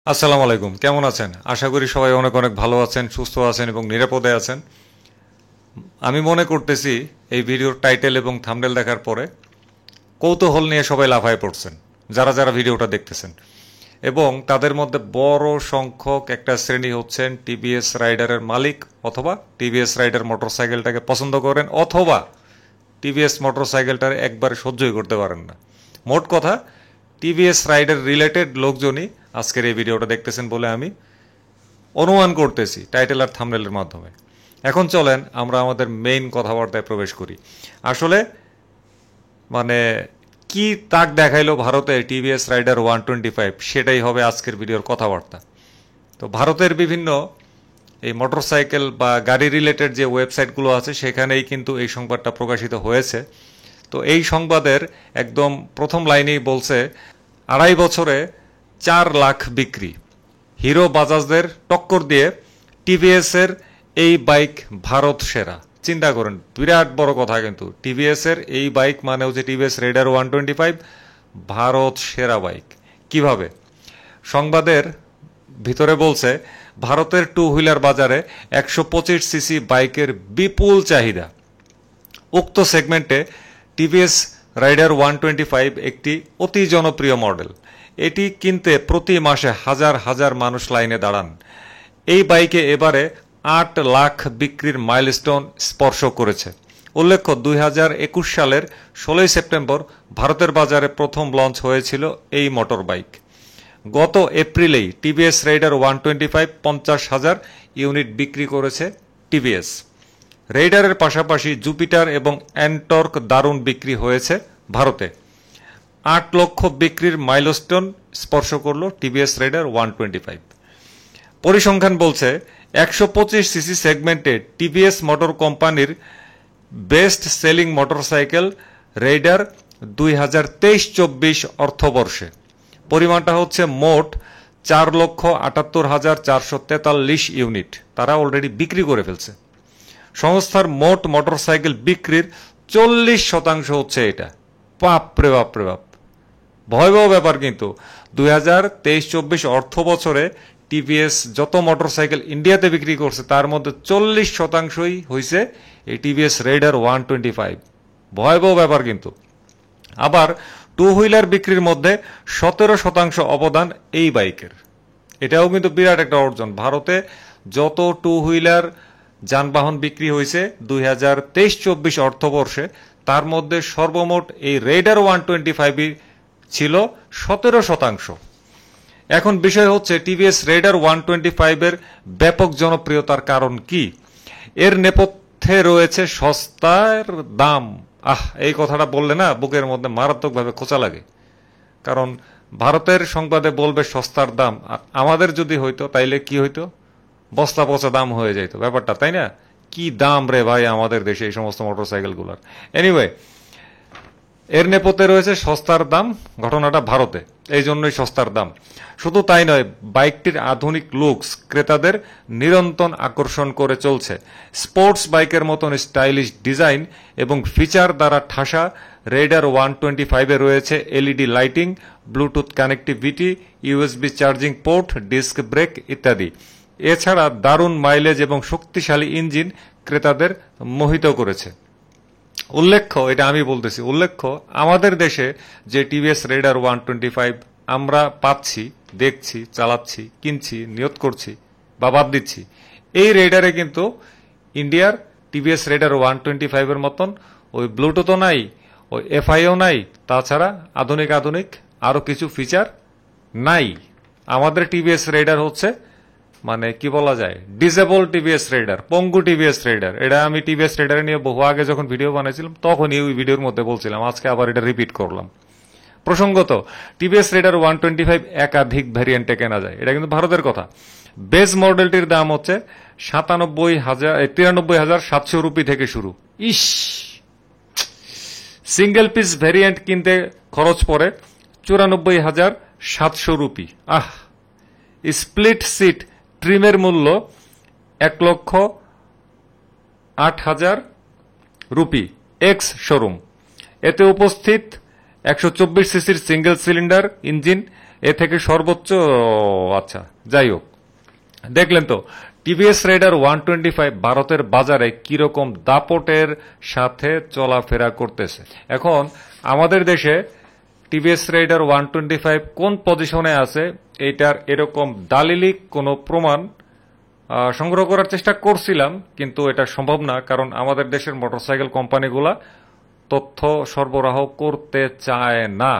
আসসালামু আলাইকুম, কেমন আছেন? আশা করি সবাই অনেক অনেক ভালো আছেন, সুস্থ আছেন এবং নিরাপদে আছেন। আমি মনে করতেছি এই ভিডিওর টাইটেল এবং থাম্বনেল দেখার পরে কৌতূহল নিয়ে সবাই লাফায় পড়ছেন, যারা যারা ভিডিওটা দেখতেছেন। এবং তাদের মধ্যে বড় সংখ্যক একটা শ্রেণী হচ্ছেন টিভিএস রাইডারের মালিক, অথবা টিভিএস রাইডার মোটরসাইকেলটাকে পছন্দ করেন, অথবা টিভিএস মোটরসাইকেলটার একবারে সহ্যই করতে পারেন না। মোট কথা, টিভিএস রাইডার রিলেটেড লোকজনই আজকের এই ভিডিওটা দেখতেছেন বলে আমি অনুমান করতেছি টাইটেল আর থাম্বনেলের মাধ্যমে। এখন চলেন আমরা আমাদের মেইন কথাবার্তায় প্রবেশ করি। আসলে মানে কি তাক দেখাইলো ভারতে টিভিএস রাইডার 125, সেটাই হবে আজকের ভিডিওর কথাবার্তা। তো ভারতের বিভিন্ন এই মোটরসাইকেল বা গাড়ি রিলেটেড যে ওয়েবসাইটগুলো আছে সেখানেই কিন্তু এই সংবাদটা প্রকাশিত হয়েছে। তো এই সংবাদের একদম প্রথম লাইনেই বলছে 2.5 বছরে 4 লাখ বিক্রি, হিরো বাজাজদের টক্কর দিয়ে টিভিএসের এই বাইক ভারত সেরা। চিন্তা করেন, বিরাট বড় কথা। কিন্তু টিভিএসের এই বাইক মানে হচ্ছে টিভিএস রাইডার 125 ভারত সেরা বাইক। কিভাবে? সংবাদের ভিতরে বলছে ভারতের টু হুইলার বাজারে 125 সিসি বাইকের বিপুল চাহিদা। উক্ত সেগমেন্টে টিভিএস রাইডার 125 একটি অতি জনপ্রিয় মডেল। এটি কিনতে প্রতি মাসে হাজার হাজার মানুষ লাইনে দাঁড়ান। এই বাইকে এবারে 8 লাখ বিক্রির মাইলস্টোন স্পর্শ করেছে। উল্লেখ্য, 2021 সালের 16 সেপ্টেম্বর ভারতের বাজারে প্রথম লঞ্চ হয়েছিল এই মোটর বাইক। গত এপ্রিলেই টিভিএস রাইডার 125 50,000 ইউনিট বিক্রি করেছে টিভিএস। রেইডারের পাশাপাশি জুপিটার এবং অ্যান্টর্ক দারুণ বিক্রি হয়েছে ভারতে। 8 লক্ষ বিক্রির মাইলস্টোন স্পর্শ করল টিভিএস রাইডার 125। পরিসংখ্যান বলছে 125 সিসি সেগমেন্টে টিভিএস মোটর কোম্পানির বেস্ট সেলিং মোটরসাইকেল রেইডার 2023-24 অর্থবর্ষে পরিমাণটা হচ্ছে মোট 4,78,443 ইউনিট। তারা অলরেডি বিক্রি করে ফেলছে। সংস্থার মোট মোটরসাইকেল বিক্রির 40% হচ্ছে এটা। বাপরে বাপরে বাপ, ভয়াবহ ব্যাপার। কিন্তু 2023-24 অর্থ বছরে টিভিএস যত মোটরসাইকেল ইন্ডিয়াতে বিক্রি করছে তার মধ্যে 40%ই হয়েছে এই টিভিএস রাইডার 125। ভয়াবহ ব্যাপার। কিন্তু আবার টু হুইলার বিক্রির মধ্যে 17% অবদান এই বাইকের। এটাও কিন্তু বিরাট একটা অর্জন। ভারতে যত টু হুইলার যানবাহন বিক্রি হয়েছে 2023-24 অর্থবর্ষে, তার মধ্যে সর্বমোট এই রাইডার 125 ছিল 17%। এখন বিষয় হচ্ছে টিভিএস রাইডার 125 এর ব্যাপক জনপ্রিয়তার কারণ কি? এর নেপথ্যে রয়েছে সস্তার দাম। এই কথাটা বললে না বুকের মধ্যে মারাত্মকভাবে খোঁচা লাগে। কারণ ভারতের সংবাদে বলবে সস্তার দাম, আর আমাদের যদি হইতো তাইলে কি হইতো? বস্তা পচা দাম হয়ে যেত ব্যাপারটা, তাই না? কি দাম রে ভাই আমাদের দেশে এই সমস্ত মোটরসাইকেলগুলোর। এনিওয়ে, এর নেপথ্যে রয়েছে সস্তার দাম। ঘটনাটা ভারতে, এই জন্যই সস্তার দাম। শুধু তাই নয়, বাইকটির আধুনিক লুকস ক্রেতাদের নিরন্তর আকর্ষণ করে চলছে। স্পোর্টস বাইকের মতন স্টাইলিশ ডিজাইন এবং ফিচার দ্বারা ঠাসা রাইডার 125-এ রয়েছে LED lighting, Bluetooth connectivity, USB charging port, disc brake ইত্যাদি। এছাড়া দারুণ মাইলেজ এবং শক্তিশালী ইঞ্জিন ক্রেতাদের মোহিত করেছে। উল্লেখ্য, এটা আমি বলতেছি, উল্লেখ্য আমাদের দেশে যে টিভিএস রাইডার 125 আমরা পাচ্ছি, দেখছি, চালাচ্ছি, কিনছি, নিয়ত করছি বা বাদ দিচ্ছি, এই রাইডারে কিন্তু ইন্ডিয়ার টিভিএস রাইডার 125 এর মতন ওই ব্লুটুথও নাই, ওই এফআইও নাই, তাছাড়া আধুনিক আধুনিক আরো কিছু ফিচার নাই। আমাদের টিভিএস রাইডার হচ্ছে মানে কি বলা যায়, ডিসেবল টিভিএস রাইডার, পঙ্গু টিভিএস রাইডার। এটা আমি টিভিএস রাইডার নিয়ে বহু আগে যখন ভিডিও বানাইছিলাম তখনই ওই ভিডিওর মধ্যে বলছিলাম, আজকে আবার এটা রিপিট করলাম। প্রসঙ্গত, টিভিএস রাইডার 125 একাধিক ভ্যারিয়েন্টে কেনা যায়, এটা কিন্তু ভারতের কথা। বেস মডেলটির দাম হচ্ছে 93,700 রুপি থেকে শুরু। ইস, সিঙ্গেল পিস ভ্যারিয়েন্ট কিনতে খরচ পড়ে 94,700 রুপি। স্প্লিট সিট ট্রিমের মূল্য 1,08,000 রুপি এক্স শোরুম। এতে উপস্থিত 124 সিসির সিঙ্গেল সিলিন্ডার ইঞ্জিন এ থেকে সর্বোচ্চ, আচ্ছা যাই হোক, দেখলেন তো টিভিএস রাইডার 125 ভারতের বাজারে কিরকম দাপটের সাথে চলাফেরা করতেছে। এখন আমাদের দেশে টিভিএস রাইডার 125 কোন পজিশনে আছে এটার এরকম দালিলিক কোনো প্রমাণ সংগ্রহ করার চেষ্টা করছিলাম, কিন্তু এটা সম্ভব না, কারণ আমাদের দেশের মোটরসাইকেল কোম্পানিগুলা তথ্য সরবরাহ করতে চায় না,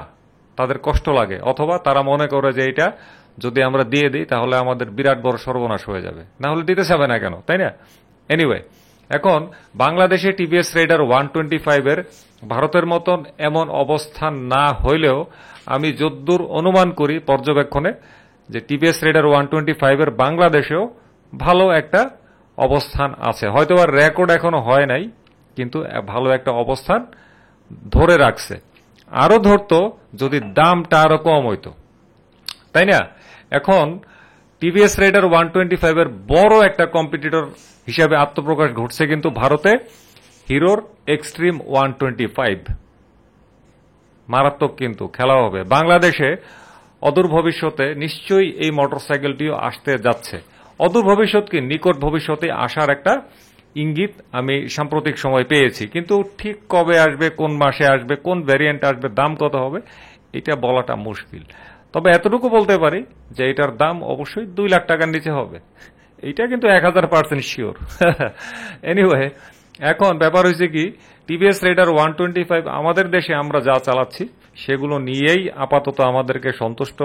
তাদের কষ্ট লাগে, অথবা তারা মনে করে যে এটা যদি আমরা দিয়ে দিই তাহলে আমাদের বিরাট বড় সর্বনাশ হয়ে যাবে, না হলে দিতে চাবে না কেন, তাই না? এনিওয়ে, এখন বাংলাদেশে টিভিএস রাইডার 125 এর ভারতের মতন এমন অবস্থান না হইলেও আমি যদ্দূর অনুমান করি পর্যবেক্ষণে যে টিভিএস রাইডার 125 এর বাংলাদেশেও ভালো একটা অবস্থান আছে, হয়তো আর রেকর্ড এখনো হয় নাই, কিন্তু ভালো একটা অবস্থান ধরে রাখছে। আরো ধরতো যদি দামটা আরো কম হইতো, তাই না? এখন টিভিএস রাইডার 125 এর বড় একটা কম্পিটিটর হিসাবে আত্মপ্রকাশ ঘটছে কিন্তু ভারতে হিরোর এক্সট্রিম 125, মারাত্মক কিন্তু খেলা হবে বাংলাদেশে। অদূর ভবিষ্যতে নিশ্চয়ই এই মোটরসাইকেলটিও আসতে যাচ্ছে, অদূর ভবিষ্যৎ কি নিকট ভবিষ্যতে আসার একটা ইঙ্গিত আমি সাম্প্রতিক সময় পেয়েছি, কিন্তু ঠিক কবে আসবে, কোন মাসে আসবে, কোন ভ্যারিয়েন্ট আসবে, দাম কত হবে এটা বলাটা মুশকিল। তবে এতটুকু বলতে পারি যে এটার দাম অবশ্যই 2 লাখ টাকার নিচে হবে, এটা কিন্তু 1000% শিওর। এনিওয়ে, এখন ব্যাপার হয়েছে কি, টিভিএস রাইডার 125 আমাদের দেশে আমরা যা চালাচ্ছি সেগুলো নিয়েই আপাতত আমাদেরকে সন্তুষ্ট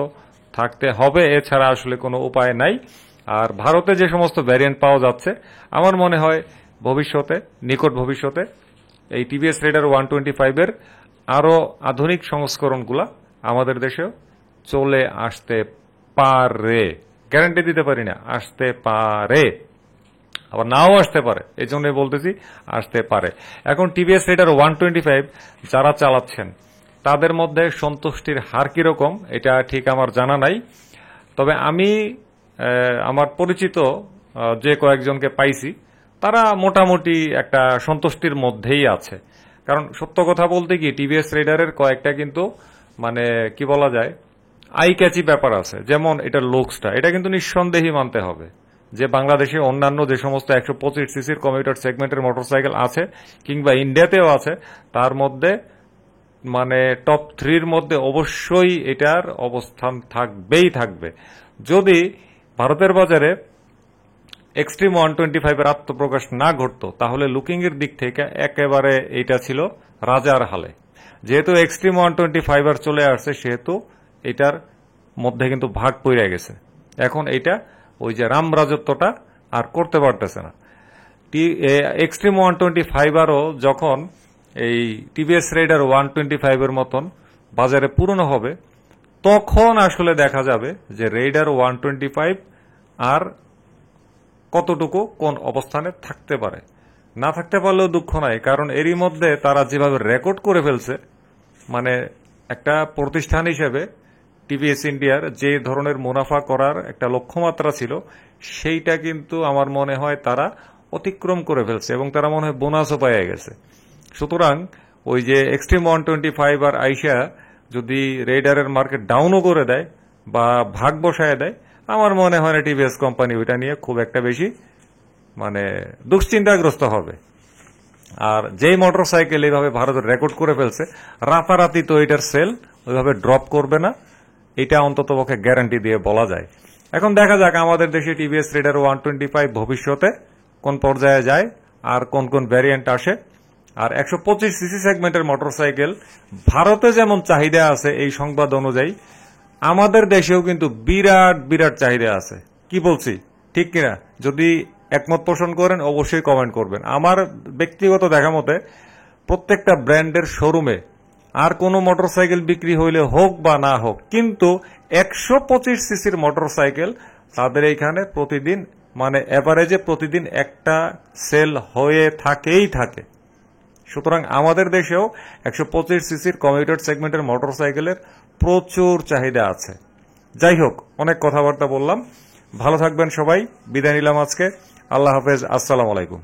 থাকতে হবে, এছাড়া আসলে কোনো উপায় নাই। আর ভারতে যে সমস্ত ভ্যারিয়েন্ট পাওয়া যাচ্ছে আমার মনে হয় ভবিষ্যতে, নিকট ভবিষ্যতে এই টিভিএস রাইডার 125 এর আরো আধুনিক সংস্করণগুলা আমাদের দেশেও চলে আসতে পারে, গ্যারান্টি দিতে পারি না, আসতে পারে, আবার নাও আসতে পারে, এই জন্যই বলতেছি আসতে পারে। এখন টিভিএস রাইডার 125 যারা চালাচ্ছেন তাদের মধ্যে সন্তুষ্টির হার কিরকম এটা ঠিক আমার জানা নাই, তবে আমি আমার পরিচিত যে কয়েকজনকে পাইছি তারা মোটামুটি একটা সন্তুষ্টির মধ্যেই আছে। কারণ সত্য কথা বলতে কি, টিভিএস রাইডারের কয়েকটা কিন্তু মানে কি বলা যায় আই ক্যাচি ব্যাপার আছে, যেমন এটা লুকসটা, এটা কিন্তু নিঃসন্দেহে মানতে হবে যে বাংলাদেশে অন্যান্য যে সমস্ত 125 সিসির কমিউটার সেগমেন্টের মোটরসাইকেল আছে কিংবা ইন্ডিয়াতেও আছে তার মধ্যে মানে টপ 3-র মধ্যে অবশ্যই এটার অবস্থান থাকবেই থাকবে। যদি ভারতের বাজারে এক্সট্রিম 125 এর আত্মপ্রকাশ না ঘটতো তাহলে লুকিং এর দিক থেকে একেবারে এটা ছিল রাজার হালে। যেহেতু এক্সট্রিম 125 আর চলে আসছে সেহেতু এটার মধ্যে কিন্তু ভাগ পড়ে গেছে, এখন এটা ওই যে রাম রাজত্বটা আর করতে পারতেছে না। এক্সট্রিম 125 আরও যখন এই টিভিএস রাইডার 125 এর মতন বাজারে পুরনো হবে তখন আসলে দেখা যাবে যে রাইডার 125 আর কতটুকু কোন অবস্থানে থাকতে পারে। না থাকতে পারলেও দুঃখ নাই, কারণ এরই মধ্যে তারা যেভাবে রেকর্ড করে ফেলছে, মানে একটা প্রতিষ্ঠান হিসেবে টিভিএস ইন্ডিয়ার যে ধরনের মুনাফা করার একটা লক্ষ্যমাত্রা ছিল সেইটা কিন্তু আমার মনে হয় তারা অতিক্রম করে ফেলছে এবং তারা মনে হয় বোনাসও পেয়ে গেছে। সুতরাং ওই যে এক্সট্রিম 125 আর আইসা যদি রেডারের মার্কেট ডাউনও করে দেয় বা ভাগ বসায় দেয়, আমার মনে হয় না টিভিএস কোম্পানি ওইটা নিয়ে খুব একটা বেশি মানে দুশ্চিন্তাগ্রস্ত হবে। আর যেই মোটরসাইকেল এইভাবে ভারতের রেকর্ড করে ফেলছে রাতারাতি তো এটার সেল ওইভাবে ড্রপ করবে না, এটা অন্তত পক্ষে গ্যারান্টি দিয়ে বলা যায়। এখন দেখা যাক আমাদের দেশে টিভিএস রাইডার 125 ভবিষ্যতে কোন পর্যায়ে যায় আর কোন কোন ভ্যারিয়েন্ট আসে। আর 125 সিসি সেগমেন্টের মোটরসাইকেল ভারতে যেমন চাহিদা আছে এই সংবাদ অনুযায়ী আমাদের দেশেও কিন্তু বিরাট বিরাট চাহিদা আছে। কি বলছি ঠিক কিনা? যদি একমত পোষণ করেন অবশ্যই কমেন্ট করবেন। আমার ব্যক্তিগত দেখা মতে প্রত্যেকটা ব্র্যান্ডের শোরুমে আর কোনো মোটরসাইকেল বিক্রি হইলে হোক বা না হোক, কিন্তু 125 সিসির মোটরসাইকেল তাদের এইখানে প্রতিদিন মানে এভারেজে প্রতিদিন একটা সেল হয়ে থাকেই থাকে। সুতরাং আমাদের দেশেও 125 সিসির কমিউটার সেগমেন্টের মোটরসাইকেলের প্রচুর চাহিদা আছে। যাই হোক, অনেক কথাবার্তা বললাম, ভালো থাকবেন সবাই, বিদায় নিলাম আজকে। আল্লাহ হাফেজ, আসসালামু আলাইকুম।